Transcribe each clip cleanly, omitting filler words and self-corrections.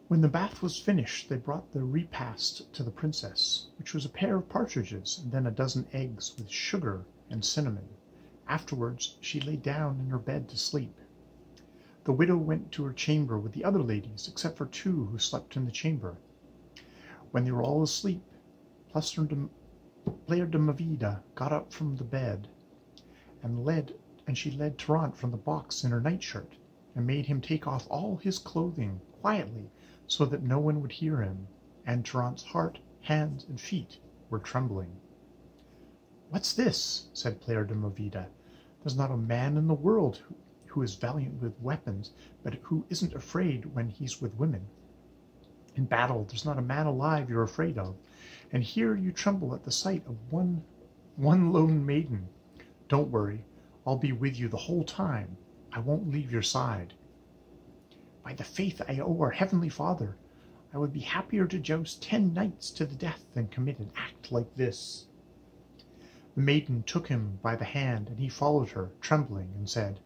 When the bath was finished, they brought the repast to the princess, which was a pair of partridges and then a dozen eggs with sugar and cinnamon. Afterwards, she lay down in her bed to sleep. The widow went to her chamber with the other ladies, except for two who slept in the chamber. When they were all asleep, Player de Mavida got up from the bed, and she led Trnt from the box in her nightshirt, and made him take off all his clothing quietly, so that no one would hear him, and Trnt's heart, hands, and feet were trembling. "What's this?" said Player de Movida. "There's not a man in the world who is valiant with weapons, but who isn't afraid when he's with women. In battle, there's not a man alive you're afraid of, and here you tremble at the sight of one lone maiden. Don't worry, I'll be with you the whole time. I won't leave your side. By the faith I owe our Heavenly Father, I would be happier to joust 10 knights to the death than commit an act like this." The maiden took him by the hand, and he followed her, trembling, and said,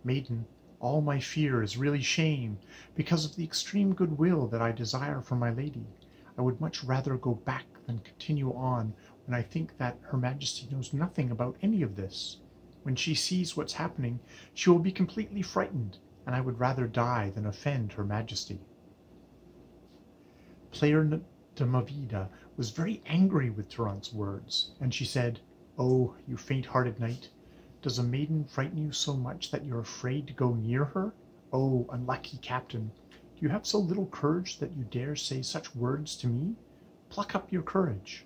"Maiden, all my fear is really shame, because of the extreme goodwill that I desire for my lady. I would much rather go back than continue on when I think that Her Majesty knows nothing about any of this. When she sees what's happening, she will be completely frightened, and I would rather die than offend Her Majesty." Player de Mavida was very angry with Trnt's words, and she said, "Oh, you faint-hearted knight, does a maiden frighten you so much that you're afraid to go near her? Oh, unlucky captain, do you have so little courage that you dare say such words to me? Pluck up your courage.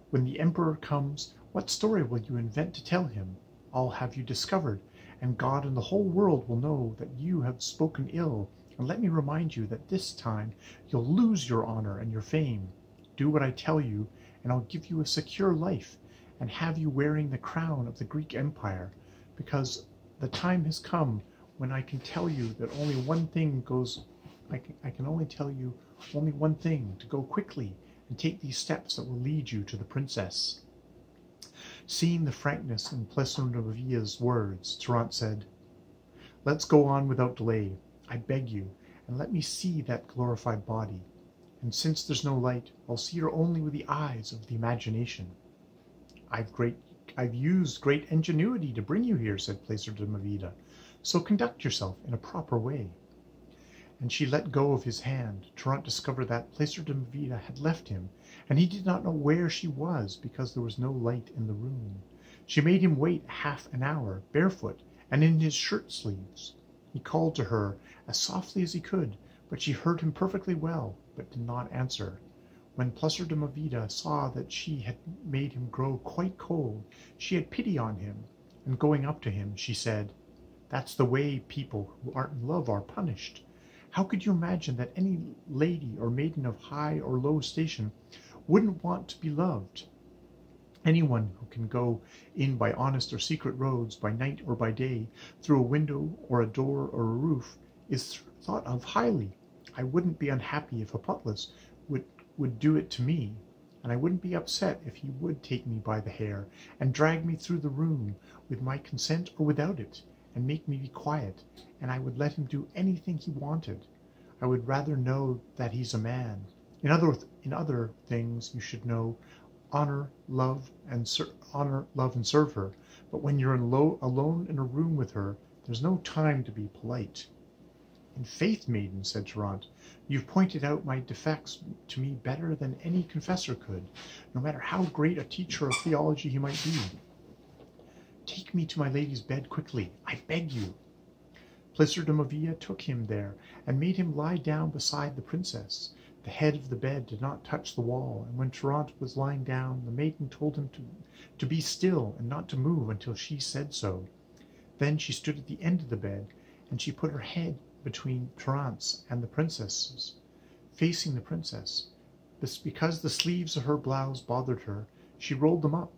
When the emperor comes, what story will you invent to tell him? I'll have you discovered, and God and the whole world will know that you have spoken ill, and let me remind you that this time you'll lose your honor and your fame. Do what I tell you, and I'll give you a secure life, and have you wearing the crown of the Greek Empire, because the time has come when I can tell you that only one thing goes. I can only tell you only one thing, to go quickly and take these steps that will lead you to the princess." Seeing the frankness in Player de Mavida's words, Trnt said, "Let's go on without delay, I beg you, and let me see that glorified body. And since there's no light, I'll see her only with the eyes of the imagination." I've used great ingenuity to bring you here," said Player de Mavida, "so conduct yourself in a proper way." And she let go of his hand. Trnt discovered that Player de Mavida had left him, and he did not know where she was because there was no light in the room. She made him wait half an hour, barefoot, and in his shirt sleeves. He called to her as softly as he could, but she heard him perfectly well, but did not answer. When Player de Mavida saw that she had made him grow quite cold, she had pity on him, and going up to him, she said, "That's the way people who aren't in love are punished. How could you imagine that any lady or maiden of high or low station wouldn't want to be loved? Anyone who can go in by honest or secret roads, by night or by day, through a window or a door or a roof, is thought of highly. I wouldn't be unhappy if Hippotlas would do it to me, and I wouldn't be upset if he would take me by the hair and drag me through the room with my consent or without it, and make me be quiet, and I would let him do anything he wanted. I would rather know that he's a man. In other things you should know, honor, love, and serve her. But when you're alone in a room with her, there's no time to be polite." "In faith, maiden," said Trnt, "you've pointed out my defects to me better than any confessor could, no matter how great a teacher of theology he might be. Take me to my lady's bed quickly, I beg you." Player de Mavida took him there, and made him lie down beside the princess. The head of the bed did not touch the wall, and when Trnt was lying down, the maiden told him to be still and not to move until she said so. Then she stood at the end of the bed, and she put her head between Trnt's and the princess's, facing the princess. Because the sleeves of her blouse bothered her, she rolled them up,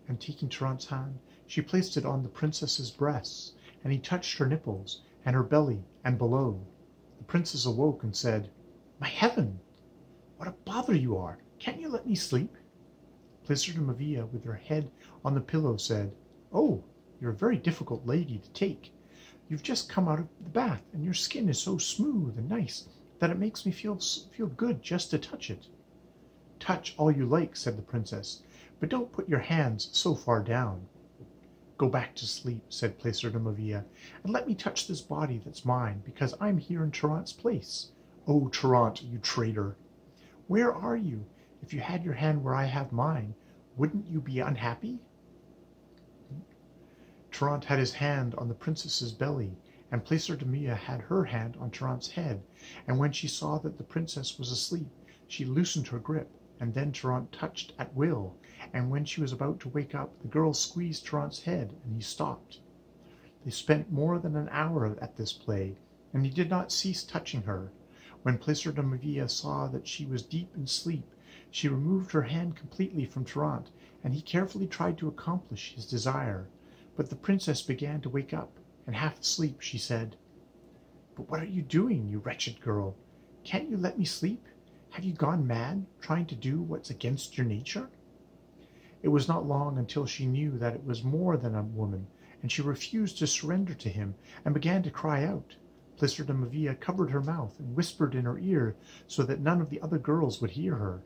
and taking Trnt's hand, she placed it on the princess's breasts, and he touched her nipples, and her belly, and below. The princess awoke and said, "My heaven! What a bother you are! Can't you let me sleep?" Player de Mavida, with her head on the pillow, said, "Oh, you're a very difficult lady to take. You've just come out of the bath, and your skin is so smooth and nice. that it makes me feel good just to touch it. Touch all you like, said the princess, but don't put your hands so far down. Go back to sleep, said Placer de Mavia, and let me touch this body that's mine, because I'm here in Trnt's place. Oh, Trnt, you traitor! Where are you? If you had your hand where I have mine, wouldn't you be unhappy? Trnt had his hand on the princess's belly, and Placer de Mavia had her hand on Trnt's head, and when she saw that the princess was asleep, she loosened her grip, and then Trnt touched at will, and when she was about to wake up, the girl squeezed Trnt's head, and he stopped. They spent more than an hour at this play, and he did not cease touching her. When Placer de Mavia saw that she was deep in sleep, she removed her hand completely from Trnt, and he carefully tried to accomplish his desire. But the princess began to wake up, and half asleep she said, "But what are you doing, you wretched girl? Can't you let me sleep? Have you gone mad, trying to do what's against your nature?" It was not long until she knew that it was more than a woman, and she refused to surrender to him, and began to cry out. Placer de Mavia covered her mouth and whispered in her ear so that none of the other girls would hear her.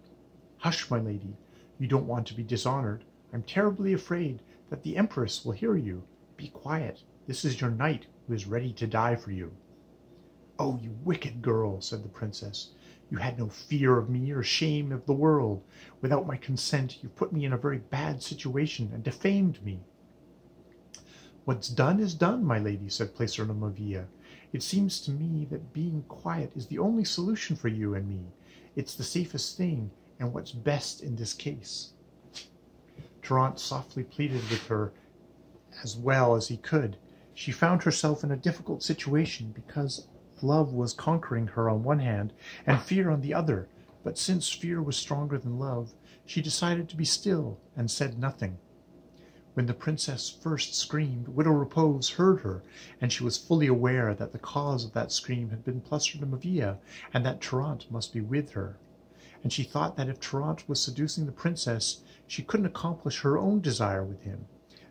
"Hush, my lady, you don't want to be dishonored. I'm terribly afraid that the Empress will hear you. Be quiet. This is your knight who is ready to die for you." "Oh, you wicked girl," said the princess. "You had no fear of me or shame of the world. Without my consent, you put me in a very bad situation and defamed me." "What's done is done, my lady," said Placer de Mavia. "It seems to me that being quiet is the only solution for you and me. It's the safest thing, and what's best in this case." Trnt softly pleaded with her as well as he could. She found herself in a difficult situation because love was conquering her on one hand and fear on the other, but since fear was stronger than love, she decided to be still and said nothing. When the princess first screamed, Widow Repose heard her, and she was fully aware that the cause of that scream had been Placer de Mavia, and that Trnt must be with her. And she thought that if Trnt was seducing the princess, she couldn't accomplish her own desire with him.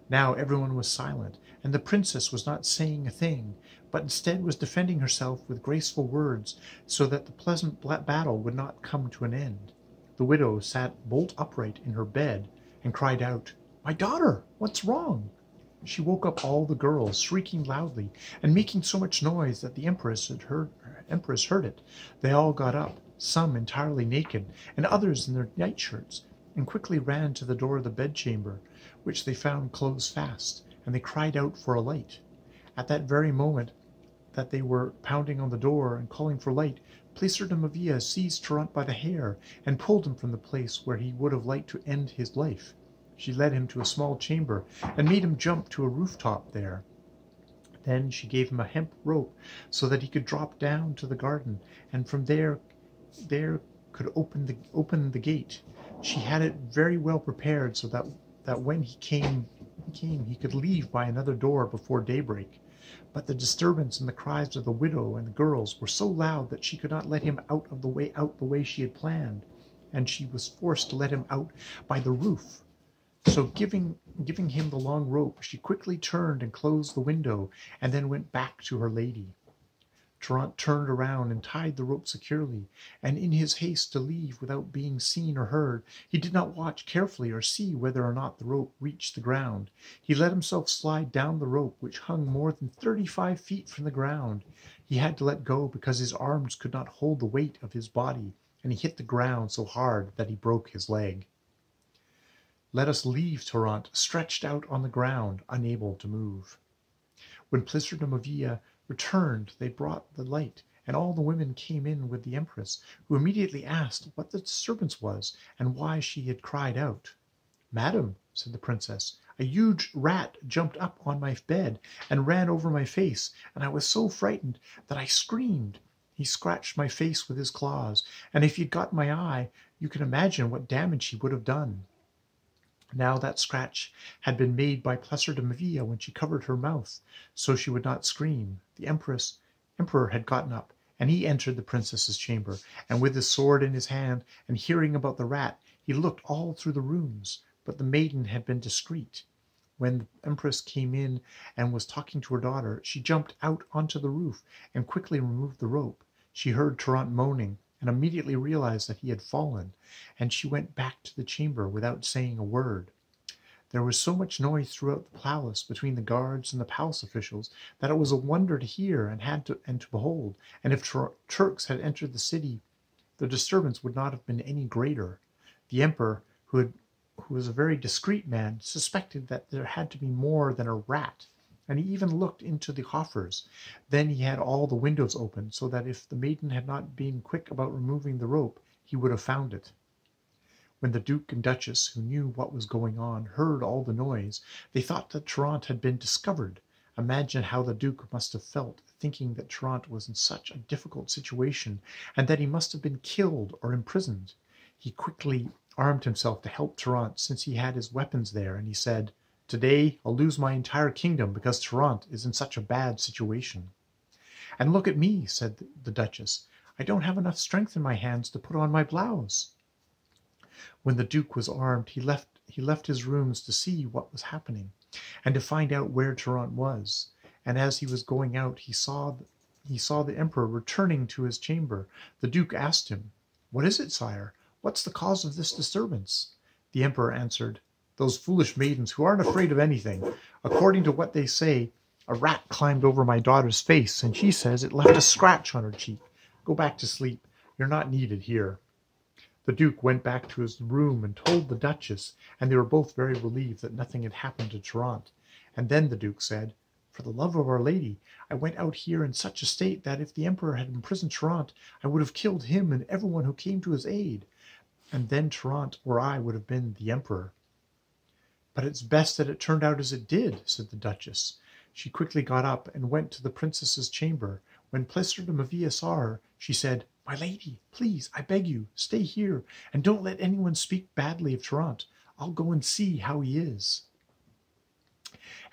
Now everyone was silent, and the princess was not saying a thing, but instead was defending herself with graceful words, so that the pleasant battle would not come to an end. The widow sat bolt upright in her bed, and cried out, "My daughter, what's wrong?" She woke up all the girls, shrieking loudly, and making so much noise that the Empress heard it. They all got up, some entirely naked, and others in their nightshirts, and quickly ran to the door of the bedchamber, which they found closed fast, and they cried out for a light. At that very moment that they were pounding on the door and calling for light, Placer de Mavia seized Trnt by the hair and pulled him from the place where he would have liked to end his life. She led him to a small chamber and made him jump to a rooftop there. Then she gave him a hemp rope so that he could drop down to the garden, and from there could open the gate. She had it very well prepared so that when he came, he could leave by another door before daybreak. But the disturbance and the cries of the widow and the girls were so loud that she could not let him out the way she had planned, and she was forced to let him out by the roof. So giving him the long rope, she quickly turned and closed the window, and then went back to her lady. Trnt turned around and tied the rope securely, and in his haste to leave without being seen or heard, he did not watch carefully or see whether or not the rope reached the ground. He let himself slide down the rope, which hung more than 35 feet from the ground. He had to let go because his arms could not hold the weight of his body, and he hit the ground so hard that he broke his leg. Let us leave Trnt stretched out on the ground, unable to move. When Placer de Mavia returned, they brought the light, and all the women came in with the Empress, who immediately asked what the disturbance was, and why she had cried out. "Madam," said the princess, "a huge rat jumped up on my bed and ran over my face, and I was so frightened that I screamed. He scratched my face with his claws, and if he'd got my eye, you can imagine what damage he would have done." Now that scratch had been made by Placer de Mavia when she covered her mouth, so she would not scream. The emperor had gotten up, and he entered the princess's chamber, and with his sword in his hand, and hearing about the rat, he looked all through the rooms, but the maiden had been discreet. When the Empress came in and was talking to her daughter, she jumped out onto the roof and quickly removed the rope. She heard Trnt moaning, and immediately realized that he had fallen, and she went back to the chamber without saying a word. There was so much noise throughout the palace between the guards and the palace officials that it was a wonder to hear and to behold, and if Turks had entered the city, the disturbance would not have been any greater. The emperor, who was a very discreet man, suspected that there had to be more than a rat, and he even looked into the coffers. Then he had all the windows open, so that if the maiden had not been quick about removing the rope, he would have found it. When the Duke and Duchess, who knew what was going on, heard all the noise, they thought that Trnt had been discovered. Imagine how the Duke must have felt, thinking that Trnt was in such a difficult situation, and that he must have been killed or imprisoned. He quickly armed himself to help Trnt, since he had his weapons there, and he said, "Today I'll lose my entire kingdom because Trnt is in such a bad situation." "And look at me," said the Duchess. "I don't have enough strength in my hands to put on my blouse." When the Duke was armed, he left his rooms to see what was happening, and to find out where Trnt was. And as he was going out, he saw the Emperor returning to his chamber. The Duke asked him, "What is it, sire? What's the cause of this disturbance?" The Emperor answered, "Those foolish maidens who aren't afraid of anything. According to what they say, a rat climbed over my daughter's face, and she says it left a scratch on her cheek. Go back to sleep. You're not needed here." The Duke went back to his room and told the Duchess, and they were both very relieved that nothing had happened to Trnt. And then the Duke said, "For the love of Our Lady, I went out here in such a state that if the Emperor had imprisoned Trnt, I would have killed him and everyone who came to his aid. And then Trnt or I would have been the Emperor." "But it's best that it turned out as it did," said the Duchess. She quickly got up and went to the princess's chamber. When Plesser de Mavia saw her, she said, "My lady, please, I beg you, stay here, and don't let anyone speak badly of Trnt. I'll go and see how he is."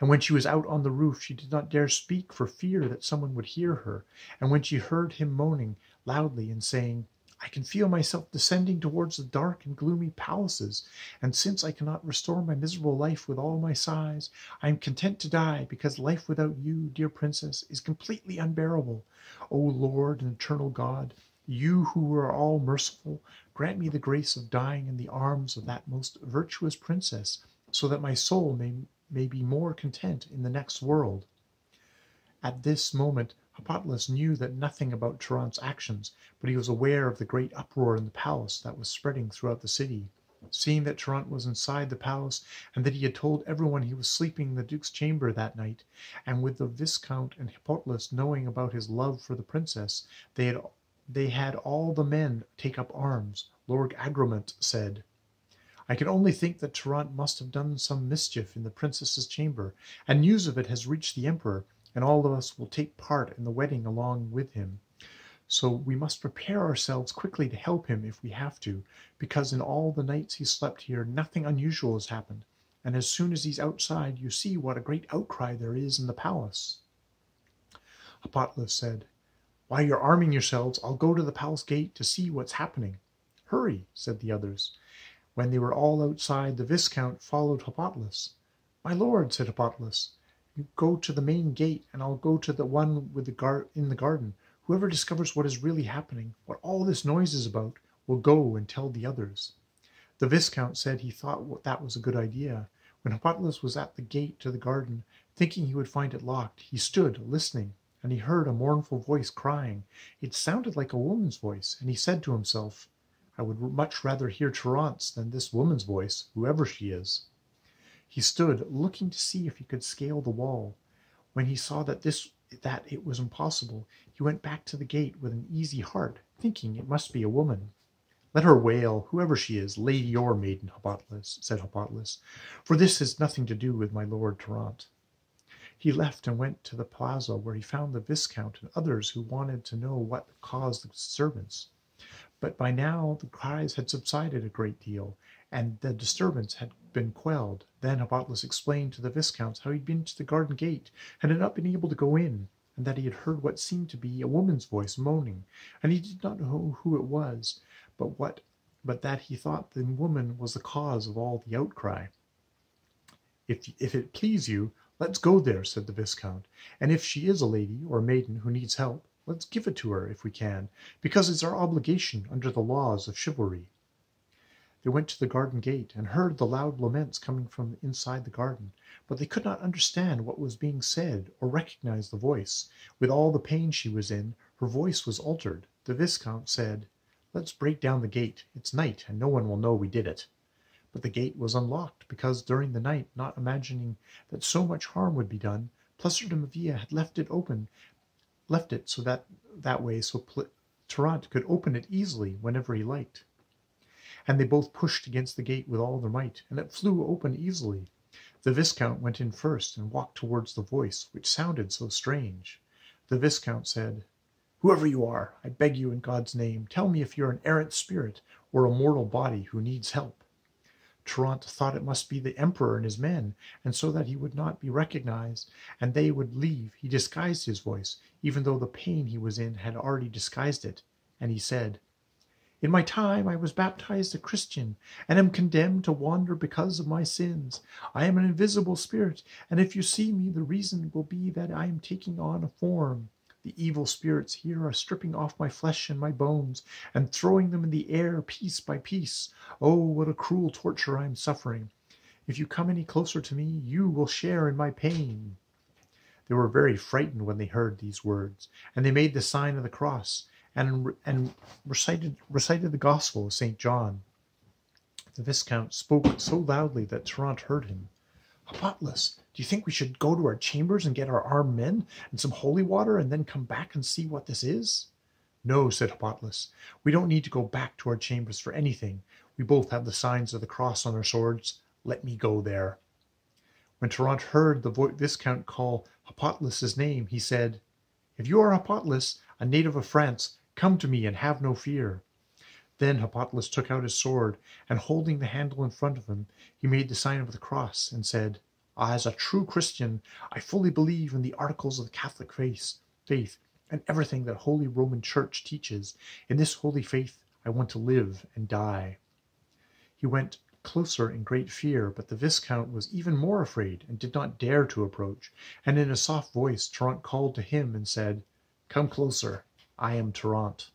And when she was out on the roof, she did not dare speak for fear that someone would hear her. And when she heard him moaning loudly and saying, "I can feel myself descending towards the dark and gloomy palaces, and since I cannot restore my miserable life with all my sighs, I am content to die, because life without you, dear princess, is completely unbearable. O Lord and eternal God, you who are all merciful, grant me the grace of dying in the arms of that most virtuous princess, so that my soul may be more content in the next world." At this moment Hippolytus knew that nothing about Trnt's actions, but he was aware of the great uproar in the palace that was spreading throughout the city. Seeing that Trnt was inside the palace, and that he had told everyone he was sleeping in the Duke's chamber that night, and with the Viscount and Hippolytus knowing about his love for the princess, they had all the men take up arms. Lord Agrement said, "I can only think that Trnt must have done some mischief in the princess's chamber, and news of it has reached the Emperor, and all of us will take part in the wedding along with him. So we must prepare ourselves quickly to help him if we have to, because in all the nights he slept here nothing unusual has happened, and as soon as he's outside you see what a great outcry there is in the palace." Hippolytus said, "While you're arming yourselves, I'll go to the palace gate to see what's happening." "Hurry," said the others. When they were all outside, the Viscount followed Hippolytus. "My lord," said Hippolytus, "you go to the main gate, and I'll go to the one with in the garden. Whoever discovers what is really happening, what all this noise is about, will go and tell the others." The Viscount said he thought that was a good idea. When Hippolytus was at the gate to the garden, thinking he would find it locked, he stood listening, and he heard a mournful voice crying. It sounded like a woman's voice, and he said to himself, "I would much rather hear Trnt's than this woman's voice, whoever she is." He stood looking to see if he could scale the wall. When he saw that it was impossible, he went back to the gate with an easy heart, thinking it must be a woman. "Let her wail, whoever she is, lady or maiden," said Hippolytus, "for this has nothing to do with my lord Trnt." He left and went to the plaza, where he found the Viscount and others who wanted to know what caused the disturbance. But by now the cries had subsided a great deal, and the disturbance had been quelled. Then Hippolytus explained to the Viscounts how he had been to the garden gate, and had not been able to go in, and that he had heard what seemed to be a woman's voice moaning, and he did not know who it was, but that he thought the woman was the cause of all the outcry. If it please you, let's go there," said the Viscount, "and if she is a lady or a maiden who needs help, Let's give it to her, if we can, because it's our obligation under the laws of chivalry. They went to the garden gate and heard the loud laments coming from inside the garden, but they could not understand what was being said or recognize the voice. With all the pain she was in, her voice was altered. The Viscount said, "Let's break down the gate. It's night, and no one will know we did it." But the gate was unlocked, because during the night, not imagining that so much harm would be done, Plesser de Mavia had left it so that way so Trnt could open it easily whenever he liked. And they both pushed against the gate with all their might, and it flew open easily. The Viscount went in first and walked towards the voice, which sounded so strange. The Viscount said, "Whoever you are, I beg you in God's name, tell me if you're an errant spirit or a mortal body who needs help." Trnt thought it must be the Emperor and his men, and so that he would not be recognized and they would leave, he disguised his voice, even though the pain he was in had already disguised it, and he said, "In my time I was baptized a Christian, and am condemned to wander because of my sins. I am an invisible spirit, and if you see me, the reason will be that I am taking on a form. The evil spirits here are stripping off my flesh and my bones, and throwing them in the air piece by piece. Oh, what a cruel torture I am suffering. If you come any closer to me, you will share in my pain." They were very frightened when they heard these words, and they made the sign of the cross, and recited the Gospel of St. John. The Viscount spoke so loudly that Trnt heard him. "Hippolytus, do you think we should go to our chambers and get our armed men and some holy water and then come back and see what this is?" "No," said Hippolytus, "we don't need to go back to our chambers for anything. We both have the signs of the cross on our swords. Let me go there." When Trnt heard the Viscount call Hippolytus's name, he said, "If you are Hippolytus, a native of France, come to me and have no fear." Then Hippolytus took out his sword, and holding the handle in front of him, he made the sign of the cross, and said, "As a true Christian, I fully believe in the articles of the Catholic faith, and everything that Holy Roman Church teaches. In this holy faith, I want to live and die." He went closer in great fear, but the Viscount was even more afraid, and did not dare to approach, and in a soft voice Trnt called to him and said, "Come closer, I am Trnt."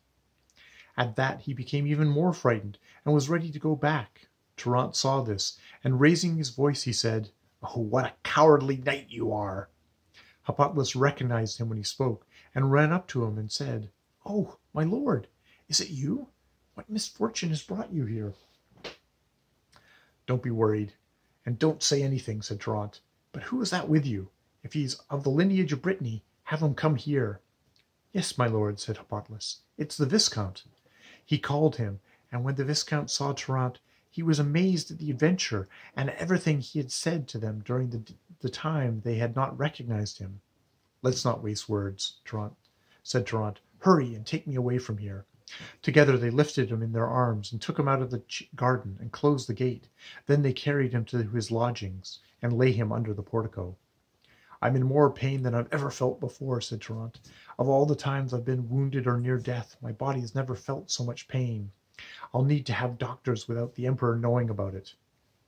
At that he became even more frightened, and was ready to go back. Trnt saw this, and raising his voice he said, "Oh, what a cowardly knight you are!" Hippolytus recognized him when he spoke, and ran up to him and said, "Oh, my lord, is it you? What misfortune has brought you here?" "Don't be worried, and don't say anything," said Trnt. "But who is that with you? If he is of the lineage of Brittany, have him come here." "Yes, my lord," said Hippolytus, "it's the Viscount." He called him, and when the Viscount saw Trnt, he was amazed at the adventure and at everything he had said to them during the time they had not recognized him. "Let's not waste words," said Trnt. "Hurry and take me away from here." Together they lifted him in their arms and took him out of the garden and closed the gate. Then they carried him to his lodgings and lay him under the portico. "I'm in more pain than I've ever felt before," said Trnt. "Of all the times I've been wounded or near death, my body has never felt so much pain. I'll need to have doctors without the Emperor knowing about it."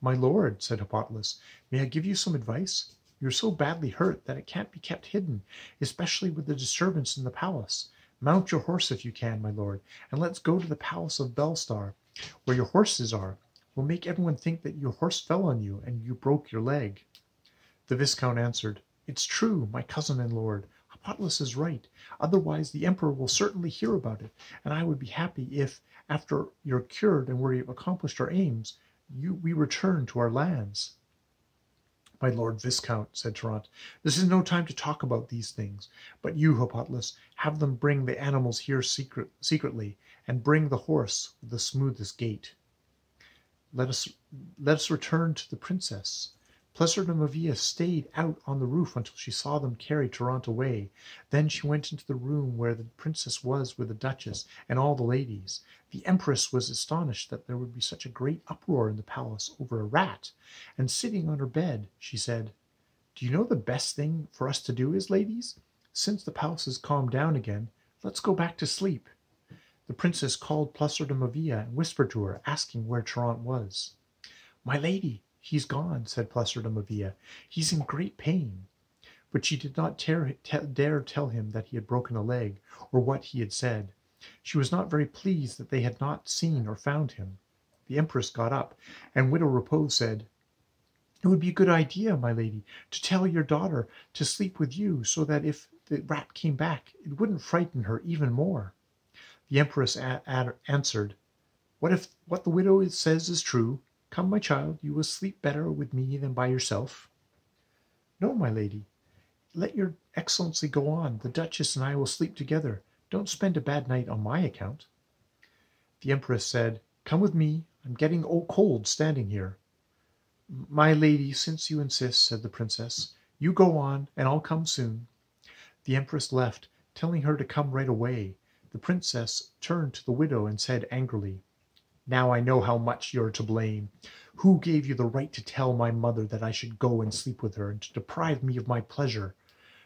"My lord," said Hippolytus, "may I give you some advice? You're so badly hurt that it can't be kept hidden, especially with the disturbance in the palace. Mount your horse if you can, my lord, and let's go to the palace of Belstar, where your horses are. We'll make everyone think that your horse fell on you and you broke your leg." The Viscount answered, "It's true, my cousin and lord. Hippolytus is right. Otherwise the Emperor will certainly hear about it, and I would be happy if, after you're cured and we've accomplished our aims, we return to our lands." "My lord Viscount," said Trnt, "this is no time to talk about these things. But you, Hippolytus, have them bring the animals here secretly, and bring the horse with the smoothest gait. Let us return to the princess." Plesser de Mavia stayed out on the roof until she saw them carry Trnt away. Then she went into the room where the princess was with the duchess and all the ladies. The empress was astonished that there would be such a great uproar in the palace over a rat, and sitting on her bed, she said, "Do you know the best thing for us to do is, ladies? Since the palace has calmed down again, let's go back to sleep." The princess called Plesser de Mavia and whispered to her, asking where Trnt was. "My lady, he's gone," said Plesser de Mavia. "He's in great pain." but she did not dare tell him that he had broken a leg, or what he had said. She was not very pleased that they had not seen or found him. The Empress got up, and Widow Repose said, "It would be a good idea, my lady, to tell your daughter to sleep with you, so that if the rat came back, it wouldn't frighten her even more." The Empress answered, "What if what the widow says is true? Come, my child, you will sleep better with me than by yourself." "No, my lady, let your excellency go on. The Duchess and I will sleep together. Don't spend a bad night on my account." The Empress said, "Come with me. I'm getting cold standing here." "My lady, since you insist," said the princess, "you go on, and I'll come soon." The Empress left, telling her to come right away. The princess turned to the widow and said angrily, "Now I know how much you're to blame. Who gave you the right to tell my mother that I should go and sleep with her, and to deprive me of my pleasure?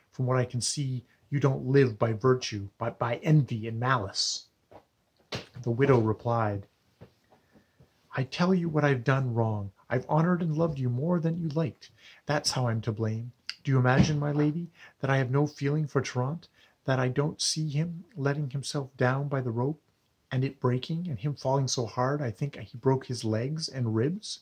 From what I can see, you don't live by virtue, but by envy and malice." The widow replied, "I tell you what I've done wrong. I've honored and loved you more than you liked. That's how I'm to blame. Do you imagine, my lady, that I have no feeling for Trnt, that I don't see him letting himself down by the rope, and it breaking, and him falling so hard I think he broke his legs and ribs?"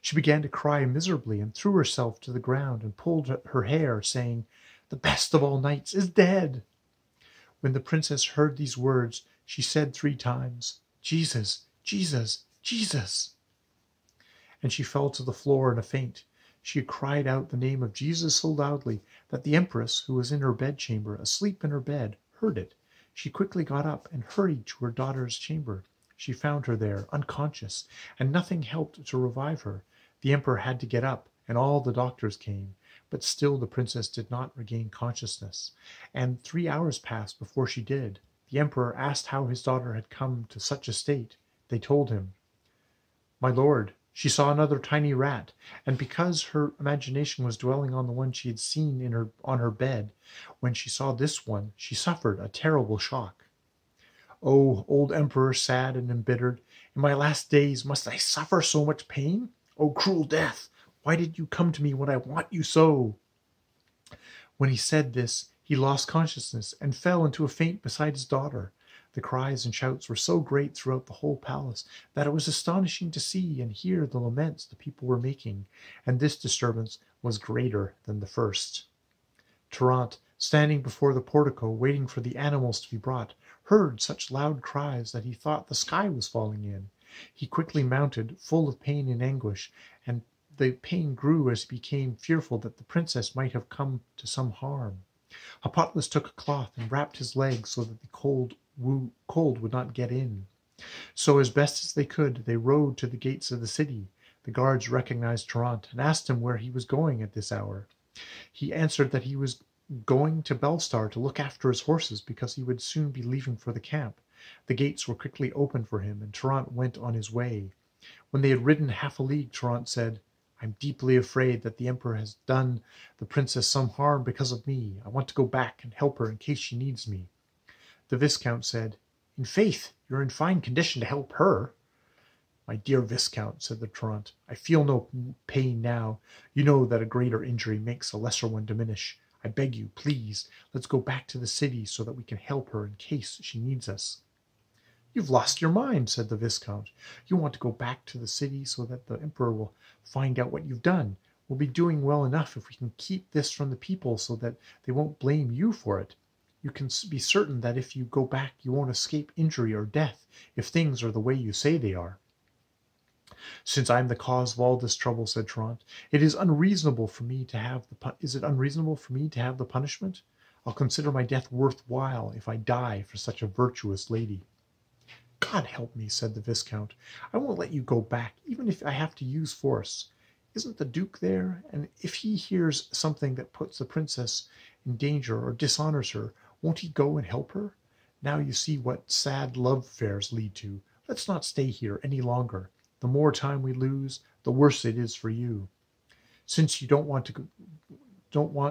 She began to cry miserably, and threw herself to the ground and pulled her hair, saying, "The best of all knights is dead." When the princess heard these words, she said 3 times, "Jesus, Jesus, Jesus!" and she fell to the floor in a faint. She had cried out the name of Jesus so loudly that the Empress, who was in her bedchamber, asleep in her bed, heard it. She quickly got up and hurried to her daughter's chamber. She found her there, unconscious, and nothing helped to revive her. The Emperor had to get up, and all the doctors came, but still the princess did not regain consciousness, and 3 hours passed before she did. The Emperor asked how his daughter had come to such a state. They told him, "My lord, she saw another tiny rat, and because her imagination was dwelling on the one she had seen on her bed, when she saw this one, she suffered a terrible shock." "Oh, old Emperor, sad and embittered, in my last days must I suffer so much pain? Oh, cruel death, why did you come to me when I want you so?" When he said this, he lost consciousness and fell into a faint beside his daughter. The cries and shouts were so great throughout the whole palace that it was astonishing to see and hear the laments the people were making, and this disturbance was greater than the first. Trnt, standing before the portico waiting for the animals to be brought, heard such loud cries that he thought the sky was falling in. He quickly mounted, full of pain and anguish, and the pain grew as he became fearful that the princess might have come to some harm. Hippolytus took a cloth and wrapped his legs so that the cold would not get in. So as best as they could, they rode to the gates of the city. The guards recognized Trnt and asked him where he was going at this hour. He answered that he was going to Belstar to look after his horses because he would soon be leaving for the camp. The gates were quickly opened for him, and Trnt went on his way. When they had ridden half a league, Trnt said, "I'm deeply afraid that the Emperor has done the princess some harm because of me. I want to go back and help her in case she needs me." The Viscount said, "In faith, you're in fine condition to help her." "My dear Viscount," said the Trnt, "I feel no pain now. You know that a greater injury makes a lesser one diminish. I beg you, please, let's go back to the city so that we can help her in case she needs us." "You've lost your mind," said the Viscount. "You want to go back to the city so that the Emperor will find out what you've done. We'll be doing well enough if we can keep this from the people so that they won't blame you for it. You can be certain that if you go back you won't escape injury or death if things are the way you say they are." "Since I am the cause of all this trouble," said Trnt, is it unreasonable for me to have the punishment? I'll consider my death worthwhile if I die for such a virtuous lady." "God help me," said the Viscount. "I won't let you go back, even if I have to use force. Isn't the Duke there? And if he hears something that puts the princess in danger or dishonors her, won't he go and help her? Now you see what sad love affairs lead to. Let's not stay here any longer. The more time we lose, the worse it is for you." "Since you don't want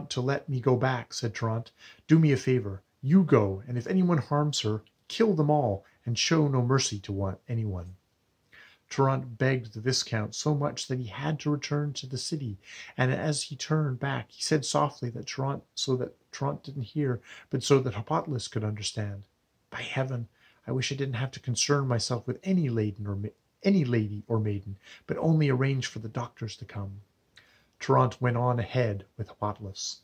to let me go back," said Trnt, "do me a favor. You go, and if anyone harms her, kill them all, and show no mercy to anyone." Trnt begged the Viscount so much that he had to return to the city, and as he turned back he said softly that Trnt didn't hear, but so that Hippolytus could understand, "By heaven, I wish I didn't have to concern myself with any lady or maiden, but only arrange for the doctors to come." Trnt went on ahead with Hippolytus.